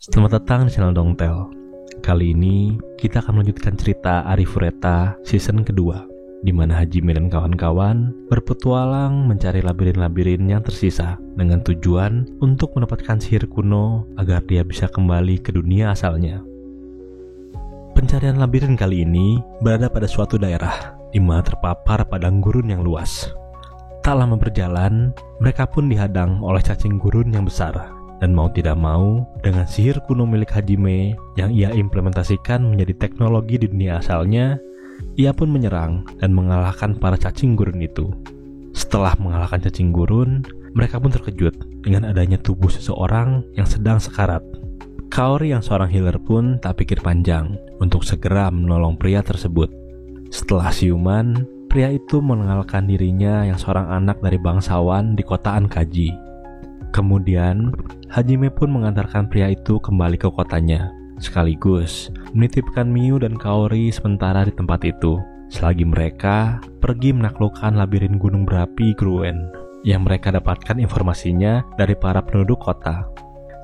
Selamat datang di channel Dongtel. Kali ini kita akan melanjutkan cerita Arifureta season kedua, di mana Hajime dan kawan-kawan berpetualang mencari labirin-labirin yang tersisa dengan tujuan untuk mendapatkan sihir kuno agar dia bisa kembali ke dunia asalnya. Pencarian labirin kali ini berada pada suatu daerah di mana terpapar padang gurun yang luas. Tak lama berjalan, mereka pun dihadang oleh cacing gurun yang besar. Dan mau tidak mau, dengan sihir kuno milik Hajime yang ia implementasikan menjadi teknologi di dunia asalnya, ia pun menyerang dan mengalahkan para cacing gurun itu. Setelah mengalahkan cacing gurun, mereka pun terkejut dengan adanya tubuh seseorang yang sedang sekarat. Kaori yang seorang healer pun tak pikir panjang untuk segera menolong pria tersebut. Setelah siuman, pria itu mengenalkan dirinya yang seorang anak dari bangsawan di kota Ankaji. Kemudian, Hajime pun mengantarkan pria itu kembali ke kotanya, sekaligus menitipkan Miu dan Kaori sementara di tempat itu, selagi mereka pergi menaklukkan labirin gunung berapi Gruen, yang mereka dapatkan informasinya dari para penduduk kota.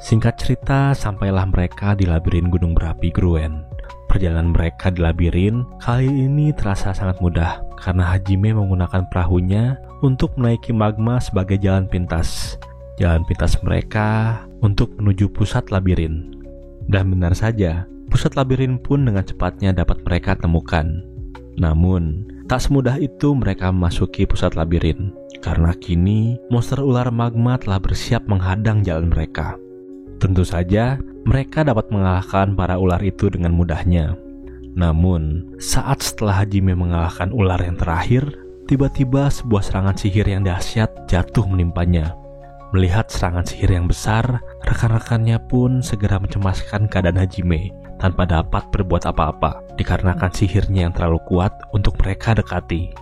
Singkat cerita, sampailah mereka di labirin gunung berapi Gruen. Perjalanan mereka di labirin kali ini terasa sangat mudah, karena Hajime menggunakan perahunya untuk menaiki magma sebagai jalan pintas. Jalan pintas mereka untuk menuju pusat labirin. Dan benar saja, pusat labirin pun dengan cepatnya dapat mereka temukan. Namun, tak semudah itu mereka memasuki pusat labirin, karena kini monster ular magma telah bersiap menghadang jalan mereka. Tentu saja, mereka dapat mengalahkan para ular itu dengan mudahnya. Namun, saat setelah Hajime mengalahkan ular yang terakhir, tiba-tiba sebuah serangan sihir yang dahsyat jatuh menimpanya. Melihat serangan sihir yang besar, rekan-rekannya pun segera mencemaskan keadaan Hajime tanpa dapat berbuat apa-apa dikarenakan sihirnya yang terlalu kuat untuk mereka dekati.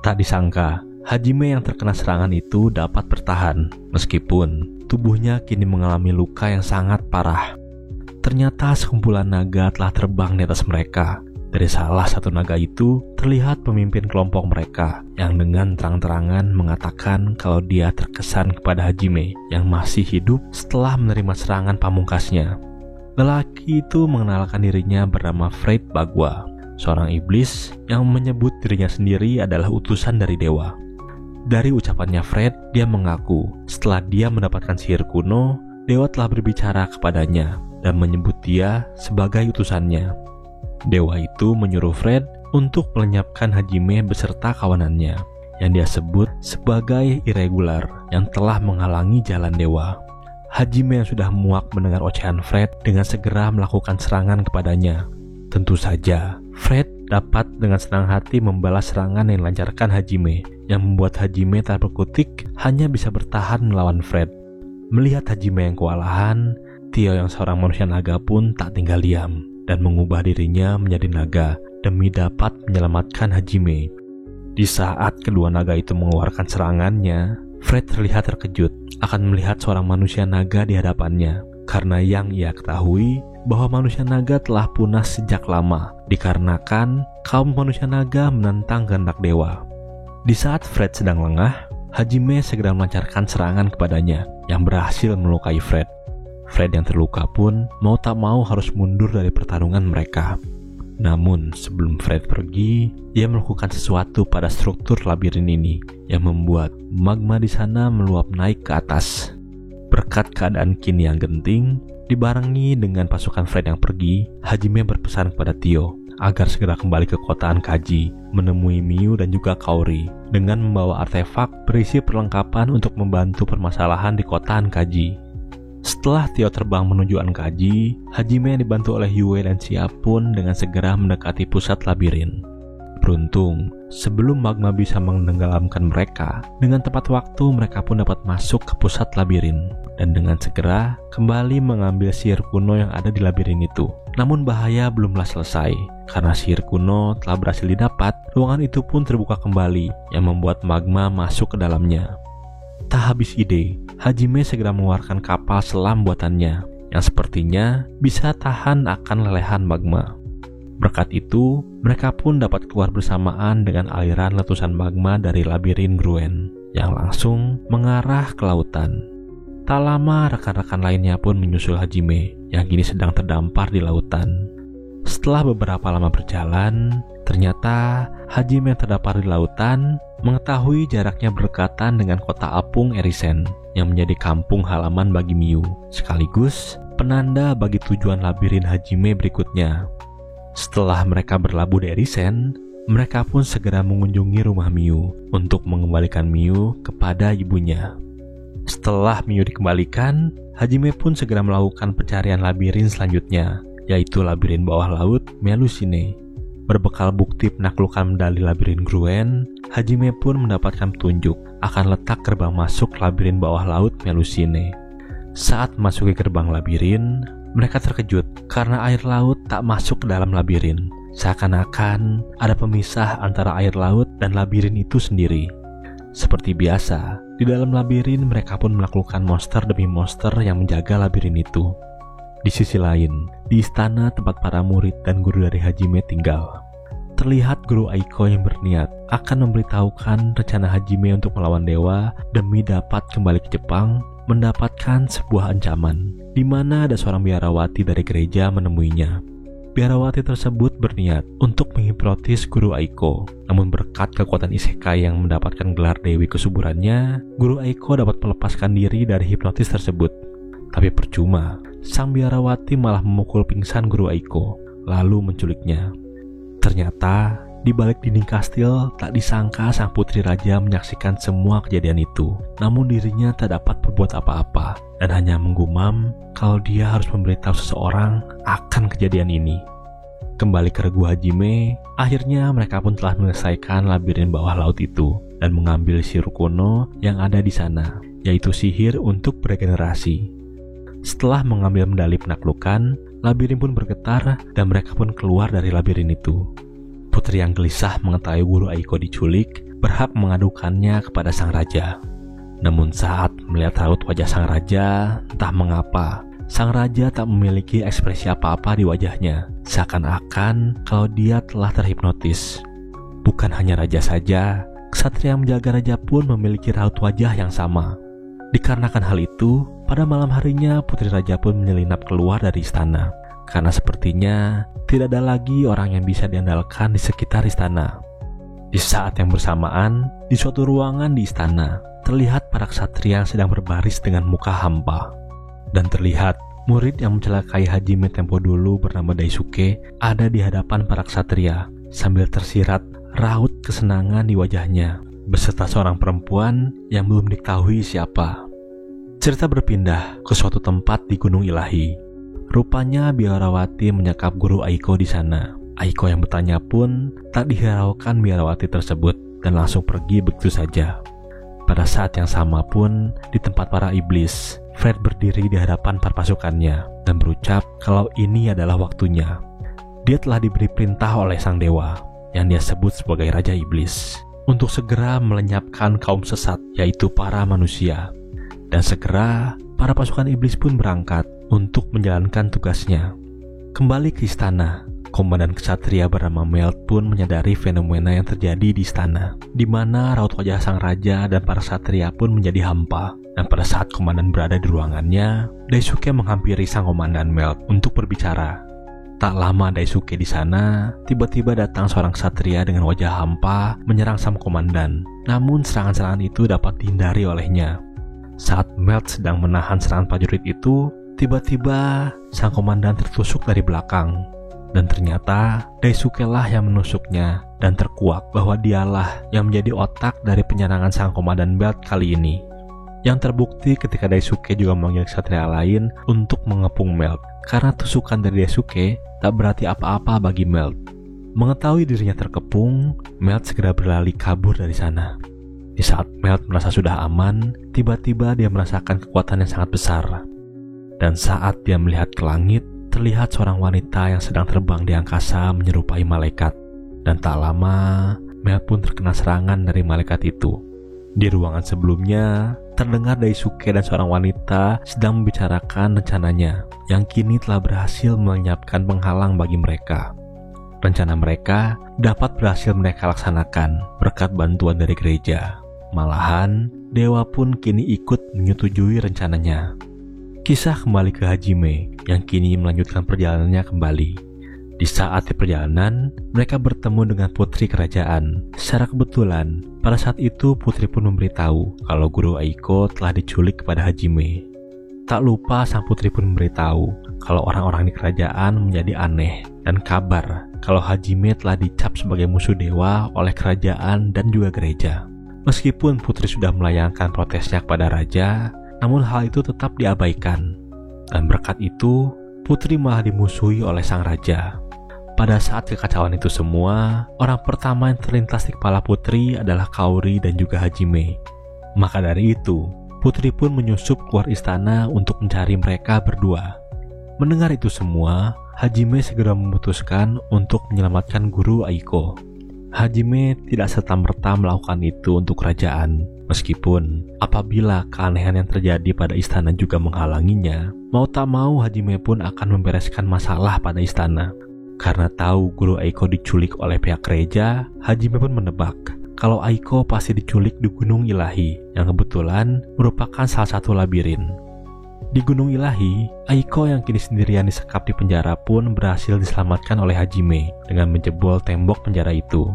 Tak disangka, Hajime yang terkena serangan itu dapat bertahan meskipun tubuhnya kini mengalami luka yang sangat parah. Ternyata sekumpulan naga telah terbang di atas mereka. Dari salah satu naga itu, terlihat pemimpin kelompok mereka yang dengan terang-terangan mengatakan kalau dia terkesan kepada Hajime yang masih hidup setelah menerima serangan pamungkasnya. Lelaki itu mengenalkan dirinya bernama Fred Bagua, seorang iblis yang menyebut dirinya sendiri adalah utusan dari dewa. Dari ucapannya Fred, dia mengaku setelah dia mendapatkan sihir kuno, dewa telah berbicara kepadanya dan menyebut dia sebagai utusannya. Dewa itu menyuruh Fred untuk melenyapkan Hajime beserta kawanannya yang dia sebut sebagai irregular yang telah menghalangi jalan dewa. Hajime yang sudah muak mendengar ocehan Fred dengan segera melakukan serangan kepadanya. Tentu saja, Fred dapat dengan senang hati membalas serangan yang dilancarkan Hajime, yang membuat Hajime tak berkutik hanya bisa bertahan melawan Fred. Melihat Hajime yang kewalahan, Tio yang seorang manusia naga pun tak tinggal diam dan mengubah dirinya menjadi naga demi dapat menyelamatkan Hajime. Di saat kedua naga itu mengeluarkan serangannya, Fred terlihat terkejut akan melihat seorang manusia naga di hadapannya, karena yang ia ketahui bahwa manusia naga telah punah sejak lama dikarenakan kaum manusia naga menentang kehendak dewa. Di saat Fred sedang lengah, Hajime segera melancarkan serangan kepadanya yang berhasil melukai Fred. Fred yang terluka pun mau tak mau harus mundur dari pertarungan mereka. Namun sebelum Fred pergi, ia melakukan sesuatu pada struktur labirin ini yang membuat magma di sana meluap naik ke atas. Berkat keadaan kini yang genting, dibarengi dengan pasukan Fred yang pergi, Hajime berpesan kepada Tio agar segera kembali ke kota Ankaji, menemui Miu dan juga Kaori dengan membawa artefak berisi perlengkapan untuk membantu permasalahan di kota Ankaji. Setelah Tio terbang menuju Ankaji, Hajime yang dibantu oleh Yue dan Xia pun dengan segera mendekati pusat labirin. Beruntung, sebelum magma bisa menenggelamkan mereka, dengan tepat waktu mereka pun dapat masuk ke pusat labirin dan dengan segera kembali mengambil sihir kuno yang ada di labirin itu. Namun bahaya belumlah selesai, karena sihir kuno telah berhasil didapat, ruangan itu pun terbuka kembali yang membuat magma masuk ke dalamnya. Tak habis ide, Hajime segera mengeluarkan kapal selam buatannya yang sepertinya bisa tahan akan lelehan magma. Berkat itu, mereka pun dapat keluar bersamaan dengan aliran letusan magma dari labirin Gruen yang langsung mengarah ke lautan. Tak lama rekan-rekan lainnya pun menyusul Hajime yang kini sedang terdampar di lautan. Setelah beberapa lama berjalan, ternyata Hajime yang terdampar di lautan mengetahui jaraknya berdekatan dengan kota apung Erisen yang menjadi kampung halaman bagi Miu, sekaligus penanda bagi tujuan labirin Hajime berikutnya. Setelah mereka berlabuh di Erisen, mereka pun segera mengunjungi rumah Miu untuk mengembalikan Miu kepada ibunya. Setelah Miu dikembalikan, Hajime pun segera melakukan pencarian labirin selanjutnya, yaitu labirin bawah laut Melusine. Berbekal bukti penaklukan medali labirin Gruen, Hajime pun mendapatkan petunjuk akan letak gerbang masuk labirin bawah laut Melusine. Saat memasuki gerbang labirin, mereka terkejut karena air laut tak masuk ke dalam labirin. Seakan-akan ada pemisah antara air laut dan labirin itu sendiri. Seperti biasa, di dalam labirin mereka pun menaklukkan monster demi monster yang menjaga labirin itu. Di sisi lain, di istana tempat para murid dan guru dari Hajime tinggal, terlihat guru Aiko yang berniat akan memberitahukan rencana Hajime untuk melawan dewa demi dapat kembali ke Jepang, mendapatkan sebuah ancaman, di mana ada seorang biarawati dari gereja menemuinya. Biarawati tersebut berniat untuk menghipnotis guru Aiko, namun berkat kekuatan isekai yang mendapatkan gelar Dewi Kesuburannya, guru Aiko dapat melepaskan diri dari hipnotis tersebut. Tapi percuma, sang biarawati malah memukul pingsan guru Aiko, lalu menculiknya. Ternyata, di balik dinding kastil tak disangka sang putri raja menyaksikan semua kejadian itu, namun dirinya tak dapat berbuat apa-apa dan hanya menggumam kalau dia harus memberitahu seseorang akan kejadian ini. Kembali ke regu Hajime, akhirnya mereka pun telah menyelesaikan labirin bawah laut itu dan mengambil sihir kuno yang ada di sana, yaitu sihir untuk beregenerasi. Setelah mengambil medali penaklukan, labirin pun bergetar dan mereka pun keluar dari labirin itu. Putri yang gelisah mengetahui guru Aiko diculik berhak mengadukannya kepada sang raja. Namun saat melihat raut wajah sang raja, entah mengapa, sang raja tak memiliki ekspresi apa-apa di wajahnya, seakan-akan kalau dia telah terhipnotis. Bukan hanya raja saja, ksatria yang menjaga raja pun memiliki raut wajah yang sama. Dikarenakan hal itu, pada malam harinya putri raja pun menyelinap keluar dari istana, karena sepertinya tidak ada lagi orang yang bisa diandalkan di sekitar istana. Di saat yang bersamaan, di suatu ruangan di istana, terlihat para ksatria yang sedang berbaris dengan muka hampa. Dan terlihat murid yang mencelakai Hajime tempo dulu bernama Daisuke ada di hadapan para ksatria, sambil tersirat raut kesenangan di wajahnya, beserta seorang perempuan yang belum diketahui siapa. Cerita berpindah ke suatu tempat di Gunung Ilahi. Rupanya biarawati menyekap guru Aiko di sana. Aiko yang bertanya pun tak dihiraukan biarawati tersebut dan langsung pergi begitu saja. Pada saat yang sama pun, di tempat para iblis, Fred berdiri di hadapan para pasukannya dan berucap kalau ini adalah waktunya. Dia telah diberi perintah oleh sang dewa, yang dia sebut sebagai Raja Iblis, untuk segera melenyapkan kaum sesat, yaitu para manusia. Dan segera, para pasukan iblis pun berangkat untuk menjalankan tugasnya. Kembali ke istana, komandan ksatria bernama Melt pun menyadari fenomena yang terjadi di istana, di mana raut wajah sang raja dan para ksatria pun menjadi hampa. Dan pada saat komandan berada di ruangannya, Daisuke menghampiri sang komandan Melt untuk berbicara. Tak lama Daisuke di sana, tiba-tiba datang seorang ksatria dengan wajah hampa menyerang sang komandan. Namun serangan-serangan itu dapat dihindari olehnya. Saat Melt sedang menahan serangan prajurit itu, tiba-tiba sang komandan tertusuk dari belakang. Dan ternyata Daisuke lah yang menusuknya dan terkuak bahwa dialah yang menjadi otak dari penyerangan sang komandan Melt kali ini. Yang terbukti ketika Daisuke juga memanggil ksatria lain untuk mengepung Melt, karena tusukan dari Daisuke tak berarti apa-apa bagi Melt. Mengetahui dirinya terkepung, Melt segera berlari kabur dari sana. Di saat Melt merasa sudah aman, tiba-tiba dia merasakan kekuatan yang sangat besar. Dan saat dia melihat ke langit, terlihat seorang wanita yang sedang terbang di angkasa menyerupai malaikat. Dan tak lama, Melt pun terkena serangan dari malaikat itu. Di ruangan sebelumnya, terdengar Daisuke dan seorang wanita sedang membicarakan rencananya, yang kini telah berhasil melenyapkan penghalang bagi mereka. Rencana mereka dapat berhasil mereka laksanakan berkat bantuan dari gereja. Malahan, dewa pun kini ikut menyetujui rencananya. Kisah kembali ke Hajime yang kini melanjutkan perjalanannya kembali. Di saat di perjalanan, mereka bertemu dengan putri kerajaan. Secara kebetulan, pada saat itu putri pun memberitahu kalau guru Aiko telah diculik kepada Hajime. Tak lupa sang putri pun memberitahu kalau orang-orang di kerajaan menjadi aneh dan kabar kalau Hajime telah dicap sebagai musuh dewa oleh kerajaan dan juga gereja. Meskipun putri sudah melayangkan protesnya kepada raja, namun hal itu tetap diabaikan. Dan berkat itu, putri malah dimusuhi oleh sang raja. Pada saat kekacauan itu semua, orang pertama yang terlintas di kepala putri adalah Kaori dan juga Hajime. Maka dari itu, putri pun menyusup keluar istana untuk mencari mereka berdua. Mendengar itu semua, Hajime segera memutuskan untuk menyelamatkan guru Aiko. Hajime tidak serta-merta melakukan itu untuk kerajaan. Meskipun apabila keanehan yang terjadi pada istana juga menghalanginya, mau tak mau Hajime pun akan membereskan masalah pada istana. Karena tahu guru Aiko diculik oleh pihak gereja, Hajime pun menebak kalau Aiko pasti diculik di Gunung Ilahi yang kebetulan merupakan salah satu labirin. Di Gunung Ilahi, Aiko yang kini sendirian disekap di penjara pun berhasil diselamatkan oleh Hajime dengan menjebol tembok penjara itu.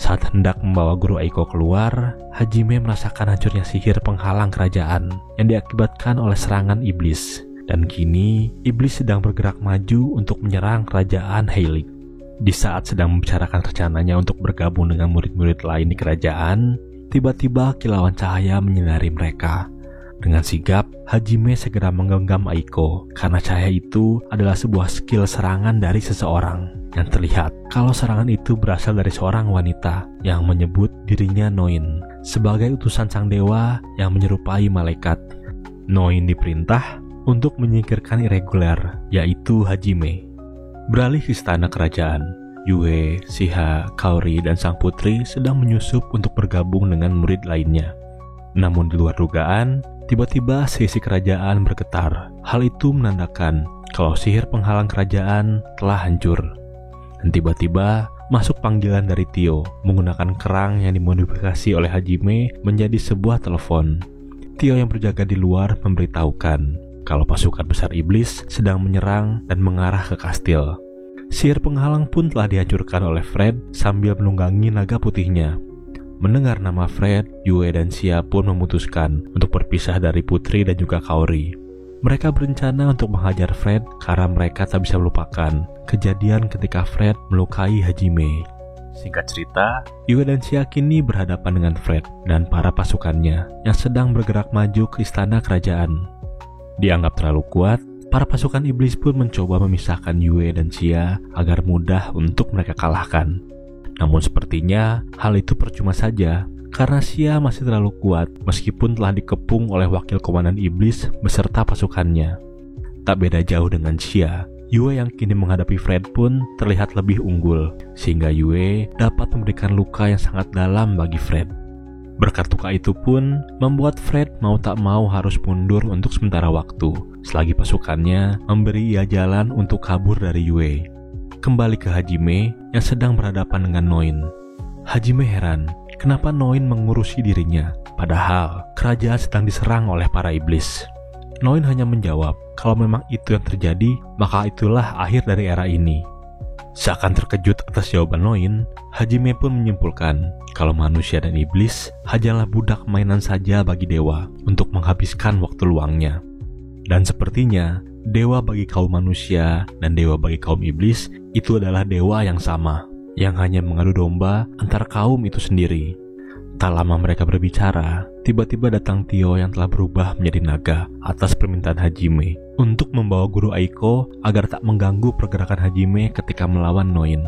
Saat hendak membawa guru Aiko keluar, Hajime merasakan hancurnya sihir penghalang kerajaan yang diakibatkan oleh serangan iblis. Dan kini, iblis sedang bergerak maju untuk menyerang kerajaan Heilig. Di saat sedang membicarakan rencananya untuk bergabung dengan murid-murid lain di kerajaan, tiba-tiba kilauan cahaya menyinari mereka. Dengan sigap, Hajime segera menggenggam Aiko karena cahaya itu adalah sebuah skill serangan dari seseorang. Yang terlihat kalau serangan itu berasal dari seorang wanita yang menyebut dirinya Noin sebagai utusan sang dewa yang menyerupai malaikat. Noin diperintah untuk menyingkirkan irregular, yaitu Hajime. Beralih ke istana kerajaan, Yue, Shiha, Kaori, dan sang putri sedang menyusup untuk bergabung dengan murid lainnya. Namun di luar dugaan, tiba-tiba sisi kerajaan bergetar. Hal itu menandakan kalau sihir penghalang kerajaan telah hancur. Dan tiba-tiba masuk panggilan dari Tio menggunakan kerang yang dimodifikasi oleh Hajime menjadi sebuah telepon. Tio yang berjaga di luar memberitahukan kalau pasukan besar iblis sedang menyerang dan mengarah ke kastil. Sihir penghalang pun telah dihancurkan oleh Fred sambil menunggangi naga putihnya. Mendengar nama Fred, Yue dan Xia pun memutuskan untuk berpisah dari putri dan juga Kaori. Mereka berencana untuk menghajar Fred karena mereka tak bisa melupakan kejadian ketika Fred melukai Hajime. Singkat cerita, Yue dan Xia kini berhadapan dengan Fred dan para pasukannya yang sedang bergerak maju ke istana kerajaan. Dianggap terlalu kuat, para pasukan iblis pun mencoba memisahkan Yue dan Xia agar mudah untuk mereka kalahkan. Namun sepertinya hal itu percuma saja, karena Xia masih terlalu kuat meskipun telah dikepung oleh wakil komandan iblis beserta pasukannya. Tak beda jauh dengan Xia, Yue yang kini menghadapi Fred pun terlihat lebih unggul, sehingga Yue dapat memberikan luka yang sangat dalam bagi Fred. Berkat luka itu pun membuat Fred mau tak mau harus mundur untuk sementara waktu, selagi pasukannya memberi ia jalan untuk kabur dari Yue. Kembali ke Hajime yang sedang berhadapan dengan Noin. Hajime heran, kenapa Noin mengurusi dirinya, padahal kerajaan sedang diserang oleh para iblis. Noin hanya menjawab, kalau memang itu yang terjadi, maka itulah akhir dari era ini. Seakan terkejut atas jawaban Noin, Hajime pun menyimpulkan kalau manusia dan iblis hanyalah budak mainan saja bagi dewa untuk menghabiskan waktu luangnya. Dan sepertinya, dewa bagi kaum manusia dan dewa bagi kaum iblis itu adalah dewa yang sama, yang hanya mengadu domba antar kaum itu sendiri. Tak lama mereka berbicara, tiba-tiba datang Tio yang telah berubah menjadi naga atas permintaan Hajime untuk membawa guru Aiko agar tak mengganggu pergerakan Hajime ketika melawan Noin.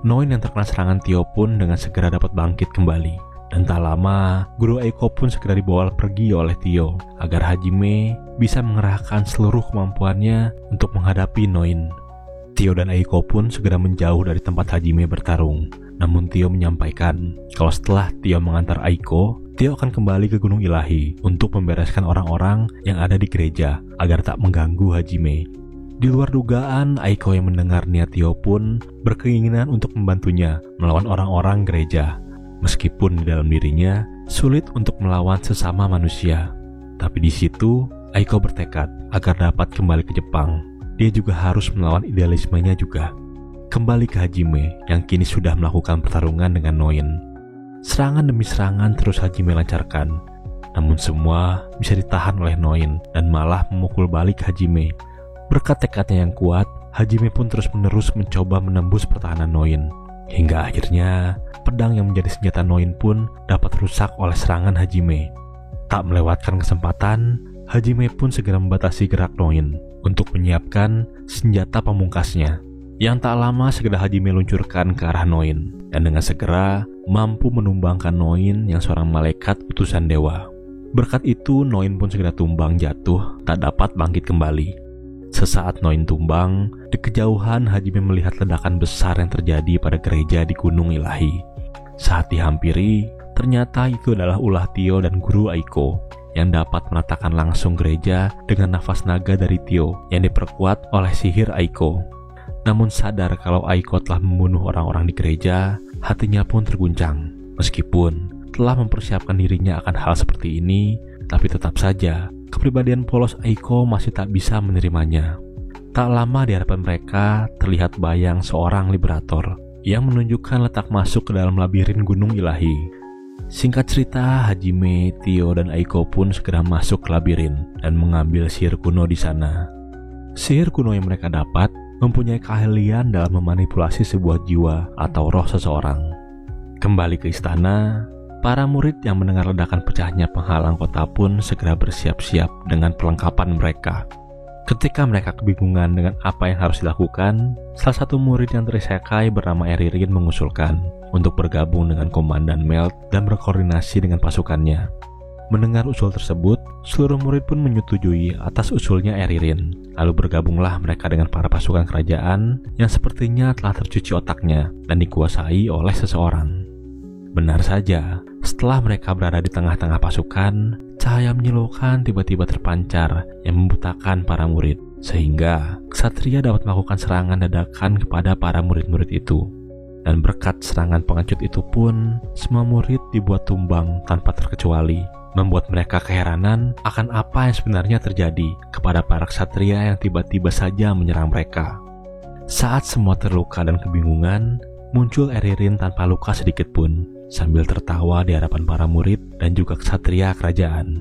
Noin yang terkena serangan Tio pun dengan segera dapat bangkit kembali. Dan tak lama, guru Aiko pun segera dibawa pergi oleh Tio agar Hajime bisa mengerahkan seluruh kemampuannya untuk menghadapi Noin. Tio dan Aiko pun segera menjauh dari tempat Hajime bertarung. Namun Tio menyampaikan kalau setelah Tio mengantar Aiko, Tio akan kembali ke Gunung Ilahi untuk membereskan orang-orang yang ada di gereja agar tak mengganggu Hajime. Di luar dugaan, Aiko yang mendengar niat Tio pun berkeinginan untuk membantunya melawan orang-orang gereja. Meskipun di dalam dirinya sulit untuk melawan sesama manusia. Tapi di situ, Aiko bertekad agar dapat kembali ke Jepang. Dia juga harus melawan idealismenya juga. Kembali ke Hajime yang kini sudah melakukan pertarungan dengan Noin. Serangan demi serangan terus Hajime lancarkan. Namun semua bisa ditahan oleh Noin dan malah memukul balik Hajime. Berkat tekadnya yang kuat, Hajime pun terus-menerus mencoba menembus pertahanan Noin. Hingga akhirnya, pedang yang menjadi senjata Noin pun dapat rusak oleh serangan Hajime. Tak melewatkan kesempatan, Hajime pun segera membatasi gerak Noin untuk menyiapkan senjata pamungkasnya. Yang tak lama segera Hajime luncurkan ke arah Noin, dan dengan segera mampu menumbangkan Noin yang seorang malaikat utusan dewa. Berkat itu Noin pun segera tumbang jatuh, tak dapat bangkit kembali. Sesaat Noin tumbang, di kejauhan Hajime melihat ledakan besar yang terjadi pada gereja di Gunung Ilahi. Saat dihampiri, ternyata itu adalah ulah Tio dan guru Aiko yang dapat menatakan langsung gereja dengan nafas naga dari Tio yang diperkuat oleh sihir Aiko. Namun sadar kalau Aiko telah membunuh orang-orang di gereja, hatinya pun terguncang. Meskipun telah mempersiapkan dirinya akan hal seperti ini, tapi tetap saja kepribadian polos Aiko masih tak bisa menerimanya. Tak lama di hadapan mereka terlihat bayang seorang liberator yang menunjukkan letak masuk ke dalam labirin Gunung Ilahi. Singkat cerita, Hajime, Tio, dan Aiko pun segera masuk ke labirin dan mengambil sihir kuno di sana. Sihir kuno yang mereka dapat mempunyai keahlian dalam memanipulasi sebuah jiwa atau roh seseorang. Kembali ke istana, para murid yang mendengar ledakan pecahnya penghalang kota pun segera bersiap-siap dengan perlengkapan mereka. Ketika mereka kebingungan dengan apa yang harus dilakukan, salah satu murid yang terisekai bernama Eririn mengusulkan untuk bergabung dengan Komandan Melt dan berkoordinasi dengan pasukannya. Mendengar usul tersebut, seluruh murid pun menyetujui atas usulnya Eririn. Lalu bergabunglah mereka dengan para pasukan kerajaan yang sepertinya telah tercuci otaknya dan dikuasai oleh seseorang. Benar saja, setelah mereka berada di tengah-tengah pasukan, cahaya menyelukan tiba-tiba terpancar yang membutakan para murid, sehingga ksatria dapat melakukan serangan dadakan kepada para murid-murid itu. Dan berkat serangan pengecut itu pun, semua murid dibuat tumbang tanpa terkecuali, membuat mereka keheranan akan apa yang sebenarnya terjadi kepada para ksatria yang tiba-tiba saja menyerang mereka. Saat semua terluka dan kebingungan, muncul Eririn tanpa luka sedikit pun, sambil tertawa di hadapan para murid dan juga ksatria kerajaan.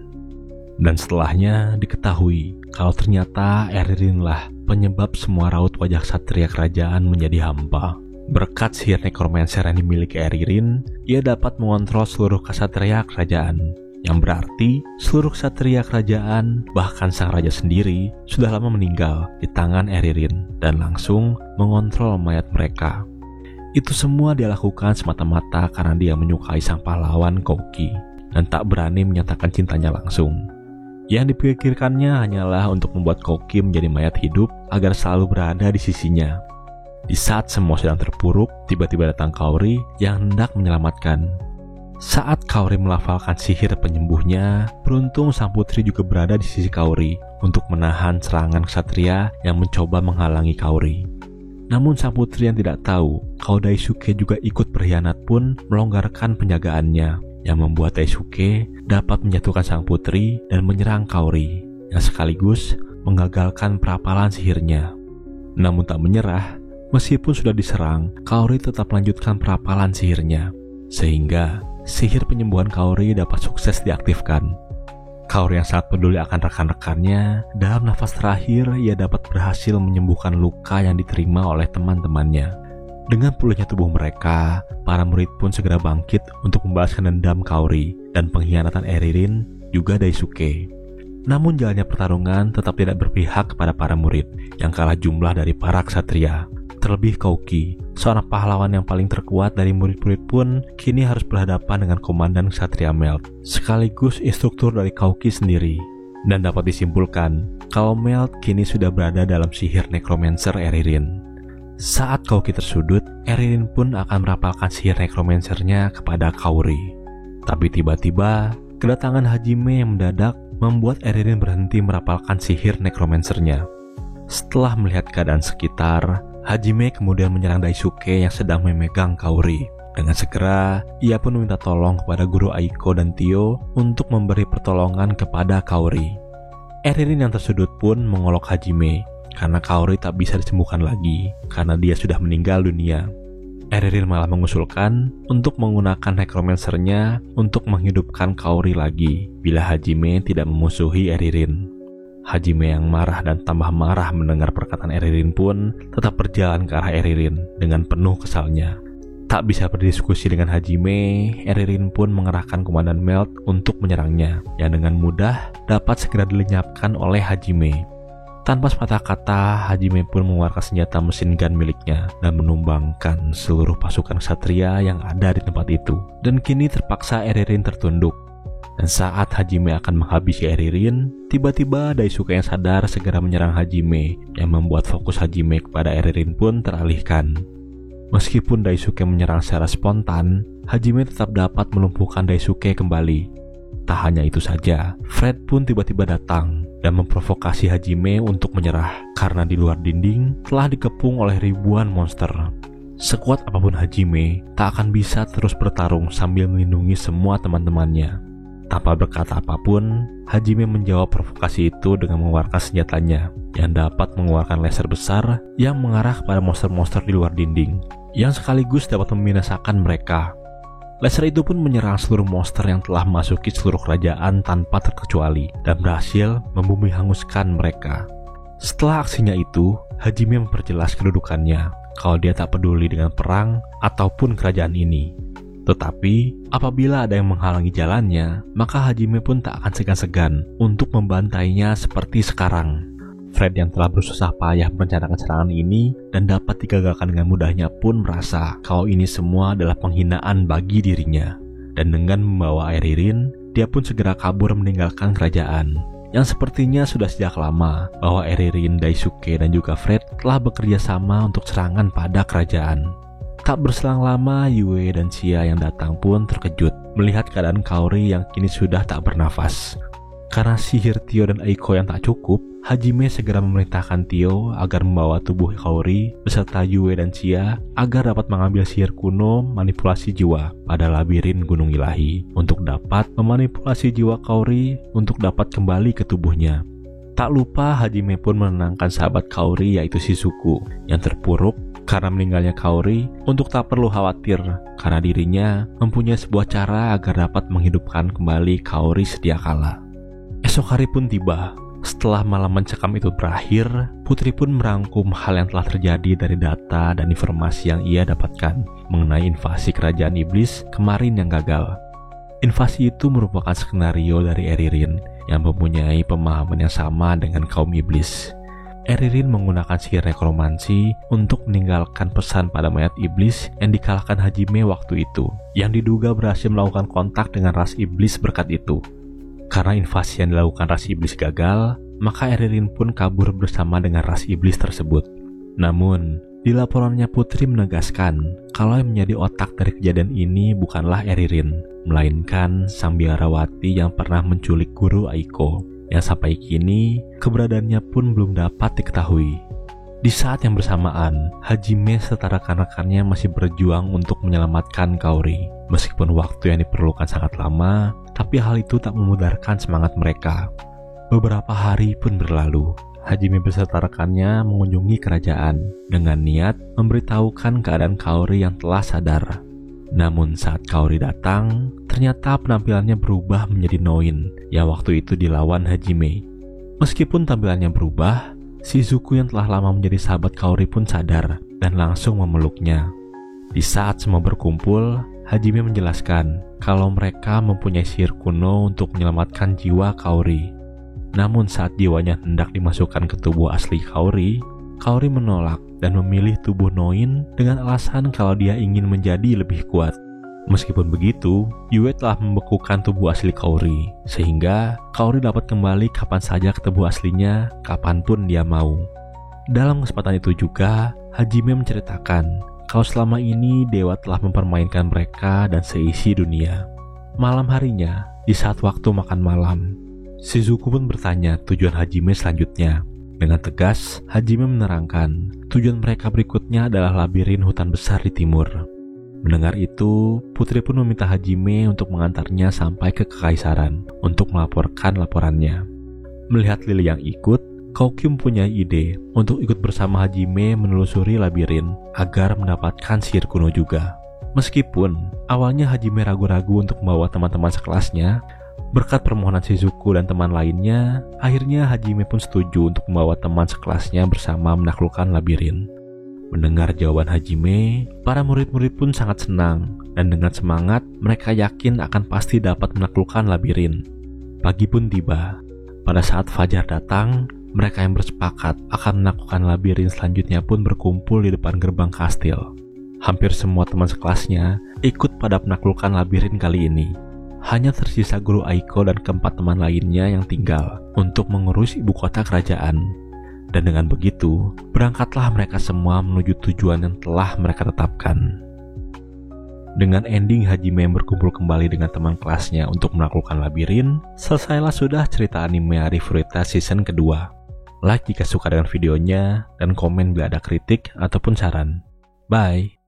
Dan setelahnya diketahui kalau ternyata Eririnlah penyebab semua raut wajah ksatria kerajaan menjadi hampa. Berkat sihir nekromancer yang dimiliki Eririn, ia dapat mengontrol seluruh ksatria kerajaan. Yang berarti seluruh ksatria kerajaan, bahkan sang raja sendiri, sudah lama meninggal di tangan Eririn dan langsung mengontrol mayat mereka. Itu semua dia lakukan semata-mata karena dia menyukai sang pahlawan Kouki dan tak berani menyatakan cintanya langsung. Yang dipikirkannya hanyalah untuk membuat Kouki menjadi mayat hidup agar selalu berada di sisinya. Di saat semua sedang terpuruk, tiba-tiba datang Kaori yang hendak menyelamatkan. Saat Kaori melafalkan sihir penyembuhnya, beruntung sang putri juga berada di sisi Kaori untuk menahan serangan ksatria yang mencoba menghalangi Kaori. Namun sang putri yang tidak tahu kalau Daisuke juga ikut berkhianat pun melonggarkan penjagaannya, yang membuat Daisuke dapat menjatuhkan sang putri dan menyerang Kaori, yang sekaligus menggagalkan perapalan sihirnya. Namun tak menyerah, meskipun sudah diserang, Kaori tetap melanjutkan perapalan sihirnya, sehingga sihir penyembuhan Kaori dapat sukses diaktifkan. Kaori yang sangat peduli akan rekan-rekannya, dalam nafas terakhir ia dapat berhasil menyembuhkan luka yang diterima oleh teman-temannya. Dengan pulihnya tubuh mereka, para murid pun segera bangkit untuk membalaskan dendam Kaori dan pengkhianatan Eririn juga Daisuke. Namun jalannya pertarungan tetap tidak berpihak kepada para murid yang kalah jumlah dari para ksatria. Terlebih Kouki, seorang pahlawan yang paling terkuat dari murid-murid pun kini harus berhadapan dengan komandan ksatria Melt, sekaligus instruktur dari Kouki sendiri. Dan dapat disimpulkan kalau Melt kini sudah berada dalam sihir nekromancer Eririn. Saat Kouki tersudut, Eririn pun akan merapalkan sihir nekromancernya kepada Kaori. Tapi tiba-tiba, kedatangan Hajime yang mendadak membuat Eririn berhenti merapalkan sihir nekromancernya. Setelah melihat keadaan sekitar, Hajime kemudian menyerang Daisuke yang sedang memegang Kaori. Dengan segera, ia pun meminta tolong kepada guru Aiko dan Tio untuk memberi pertolongan kepada Kaori. Eririn yang tersudut pun mengolok Hajime karena Kaori tak bisa disembuhkan lagi karena dia sudah meninggal dunia. Eririn malah mengusulkan untuk menggunakan necromancernya untuk menghidupkan Kaori lagi bila Hajime tidak memusuhi Eririn. Hajime yang marah dan tambah marah mendengar perkataan Eririn pun tetap berjalan ke arah Eririn dengan penuh kesalnya. Tak bisa berdiskusi dengan Hajime, Eririn pun mengerahkan komandan Melt untuk menyerangnya, yang dengan mudah dapat segera dilenyapkan oleh Hajime. Tanpa sepatah kata, Hajime pun mengeluarkan senjata mesin gun miliknya dan menumbangkan seluruh pasukan ksatria yang ada di tempat itu. Dan kini terpaksa Eririn tertunduk. Dan saat Hajime akan menghabisi Eririn, tiba-tiba Daisuke yang sadar segera menyerang Hajime, yang membuat fokus Hajime kepada Eririn pun teralihkan. Meskipun Daisuke menyerang secara spontan, Hajime tetap dapat melumpuhkan Daisuke kembali. Tak hanya itu saja, Fred pun tiba-tiba datang dan memprovokasi Hajime untuk menyerah karena di luar dinding telah dikepung oleh ribuan monster. Sekuat apapun Hajime, tak akan bisa terus bertarung sambil melindungi semua teman-temannya. Tanpa berkata apapun, Hajime menjawab provokasi itu dengan mengeluarkan senjatanya yang dapat mengeluarkan laser besar yang mengarah kepada monster-monster di luar dinding, yang sekaligus dapat membinasakan mereka. Laser itu pun menyerang seluruh monster yang telah memasuki seluruh kerajaan tanpa terkecuali dan berhasil membumi hanguskan mereka. Setelah aksinya itu, Hajime memperjelas kedudukannya kalau dia tak peduli dengan perang ataupun kerajaan ini. Tetapi, apabila ada yang menghalangi jalannya, maka Hajime pun tak akan segan-segan untuk membantainya seperti sekarang. Fred yang telah bersusah payah merencanakan serangan ini dan dapat digagalkan dengan mudahnya pun merasa kalau ini semua adalah penghinaan bagi dirinya. Dan dengan membawa Eririn, dia pun segera kabur meninggalkan kerajaan. Yang sepertinya sudah sejak lama bahwa Eririn, Daisuke, dan juga Fred telah bekerja sama untuk serangan pada kerajaan. Tak berselang lama, Yue dan Sia yang datang pun terkejut melihat keadaan Kaori yang kini sudah tak bernafas. Karena sihir Tio dan Aiko yang tak cukup, Hajime segera memerintahkan Tio agar membawa tubuh Kaori beserta Yue dan Sia agar dapat mengambil sihir kuno manipulasi jiwa pada labirin Gunung Ilahi untuk dapat memanipulasi jiwa Kaori untuk dapat kembali ke tubuhnya. Tak lupa Hajime pun menenangkan sahabat Kaori yaitu Shizuku yang terpuruk karena meninggalnya Kaori untuk tak perlu khawatir karena dirinya mempunyai sebuah cara agar dapat menghidupkan kembali Kaori sedia kala. Esok hari pun tiba. Setelah malam mencekam itu berakhir, Putri pun merangkum hal yang telah terjadi dari data dan informasi yang ia dapatkan mengenai invasi kerajaan iblis kemarin yang gagal. Invasi itu merupakan skenario dari Eririn yang mempunyai pemahaman yang sama dengan kaum iblis. Eririn menggunakan sihir nekromansi untuk meninggalkan pesan pada mayat iblis yang dikalahkan Hajime waktu itu, yang diduga berhasil melakukan kontak dengan ras iblis berkat itu. Karena invasi yang dilakukan ras iblis gagal, maka Eririn pun kabur bersama dengan ras iblis tersebut. Namun, di laporannya Putri menegaskan kalau yang menjadi otak dari kejadian ini bukanlah Eririn, melainkan sang biarawati yang pernah menculik guru Aiko, yang sampai kini keberadaannya pun belum dapat diketahui. Di saat yang bersamaan, Hajime serta rekan-rekannya masih berjuang untuk menyelamatkan Kaori. Meskipun waktu yang diperlukan sangat lama, tapi hal itu tak memudarkan semangat mereka. Beberapa hari pun berlalu. Hajime beserta rekannya mengunjungi kerajaan dengan niat memberitahukan keadaan Kaori yang telah sadar. Namun saat Kaori datang, ternyata penampilannya berubah menjadi Noin yang waktu itu dilawan Hajime. Meskipun tampilannya berubah, Shizuku yang telah lama menjadi sahabat Kaori pun sadar dan langsung memeluknya. Di saat semua berkumpul, Hajime menjelaskan kalau mereka mempunyai sihir kuno untuk menyelamatkan jiwa Kaori. Namun saat jiwanya hendak dimasukkan ke tubuh asli Kaori, Kaori menolak dan memilih tubuh Noin dengan alasan kalau dia ingin menjadi lebih kuat. Meskipun begitu, Yue telah membekukan tubuh asli Kaori, sehingga Kaori dapat kembali kapan saja ke tubuh aslinya, kapanpun dia mau. Dalam kesempatan itu juga, Hajime menceritakan kalau selama ini dewa telah mempermainkan mereka dan seisi dunia. Malam harinya, di saat waktu makan malam, Shizuku pun bertanya tujuan Hajime selanjutnya. Dengan tegas, Hajime menerangkan tujuan mereka berikutnya adalah labirin hutan besar di timur. Mendengar itu, Putri pun meminta Hajime untuk mengantarnya sampai ke kekaisaran untuk melaporkan laporannya. Melihat Lily yang ikut, Koukyun punya ide untuk ikut bersama Hajime menelusuri labirin agar mendapatkan sihir kuno juga. Meskipun awalnya Hajime ragu-ragu untuk membawa teman-teman sekelasnya, berkat permohonan Shizuku dan teman lainnya, akhirnya Hajime pun setuju untuk membawa teman sekelasnya bersama menaklukkan labirin. Mendengar jawaban Hajime, para murid-murid pun sangat senang, dan dengan semangat mereka yakin akan pasti dapat menaklukkan labirin. Pagi pun tiba. Pada saat fajar datang, mereka yang bersepakat akan menaklukkan labirin selanjutnya pun berkumpul di depan gerbang kastil. Hampir semua teman sekelasnya ikut pada penaklukan labirin kali ini. Hanya tersisa guru Aiko dan keempat teman lainnya yang tinggal untuk mengurus ibu kota kerajaan. Dan dengan begitu, berangkatlah mereka semua menuju tujuan yang telah mereka tetapkan. Dengan ending Hajime yang berkumpul kembali dengan teman kelasnya untuk menaklukkan labirin, selesailah sudah cerita anime Arifureta season kedua. Like jika suka dengan videonya, dan komen bila ada kritik ataupun saran. Bye!